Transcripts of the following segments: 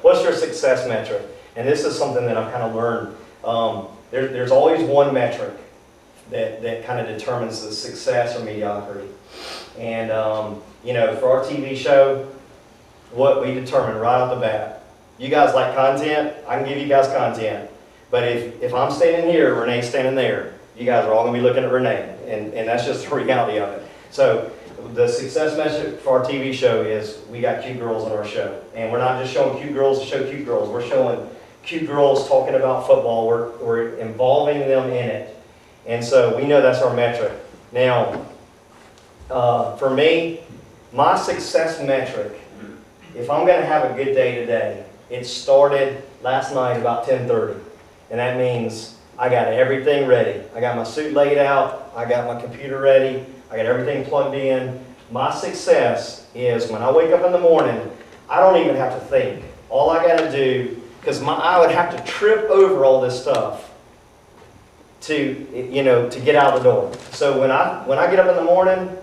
what's your success metric? And this is something that I've kind of learned. There's always one metric that kind of determines the success or mediocrity. And, you know, for our TV show, what we determine right off the bat, you guys like content, I can give you guys content. But if I'm standing here, Renee's standing there, you guys are all going to be looking at Renee. And that's just the reality of it. So the success metric for our TV show is we got cute girls on our show. And we're not just showing cute girls to show cute girls. We're showing cute girls talking about football. We're involving them in it. And so we know that's our metric. Now, for me, my success metric, if I'm going to have a good day today, it started last night about 10:30. And that means I got everything ready. I got my suit laid out. I got my computer ready. I got everything plugged in. My success is when I wake up in the morning, I don't even have to think. All I got to do, because I would have to trip over all this stuff to get out the door. So when I get up in the morning,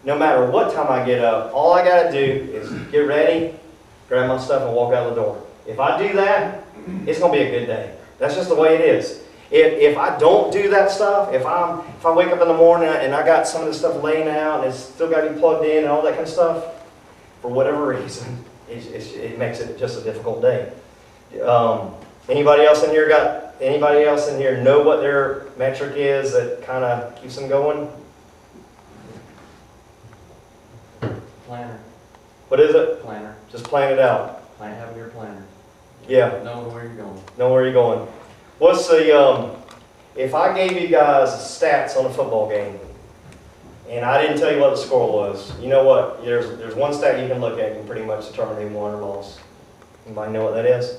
no matter what time I get up, all I got to do is get ready, grab my stuff, and walk out the door. If I do that, it's going to be a good day. That's just the way it is. If I don't do that stuff, if I wake up in the morning and I got some of this stuff laying out and it's still got to be plugged in and all that kind of stuff, for whatever reason, it makes it just a difficult day. Anybody else in here know what their metric is that kind of keeps them going? Planner. What is it? Planner. Just plan it out. Have your planner. Yeah. Know where you're going. Know where you're going. What's the, if I gave you guys stats on a football game, and I didn't tell you what the score was, you know what? There's one stat you can look at and pretty much determine who won or lost. Anybody know what that is?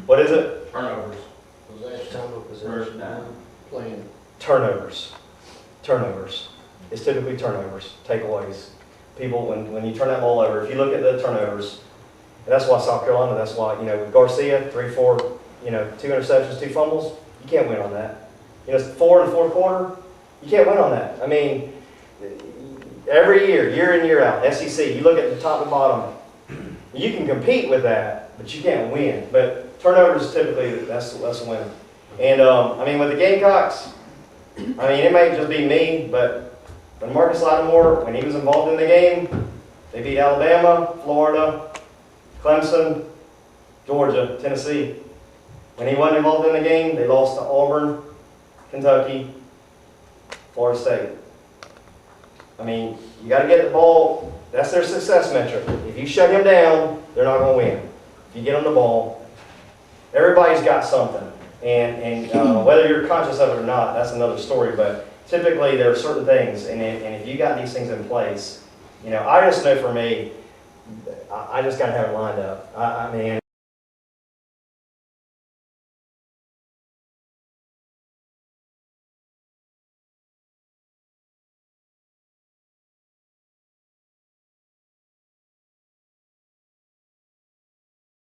What is it? Turnovers. First down. Playing. Turnovers. Turnovers. It's typically turnovers, takeaways. People, when you turn that ball over, if you look at the turnovers, and that's why South Carolina, that's why, with Garcia, 3-4, 2 interceptions, 2 fumbles, you can't win on that. 4 in the fourth quarter, you can't win on that. I mean, every year in, year out, SEC, you look at the top and bottom, you can compete with that, but you can't win. But turnovers, typically, that's a win. And, with the Gamecocks, it may just be me, but when Marcus Lattimore, when he was involved in the game, they beat Alabama, Florida, Clemson, Georgia, Tennessee. When he wasn't involved in the game, they lost to Auburn, Kentucky, Florida State. You got to get the ball. That's their success metric. If you shut him down, they're not going to win. If you get on the ball, everybody's got something. And whether you're conscious of it or not, that's another story. But typically, there are certain things, and if you got these things in place, I just know for me, I just got to have it lined up.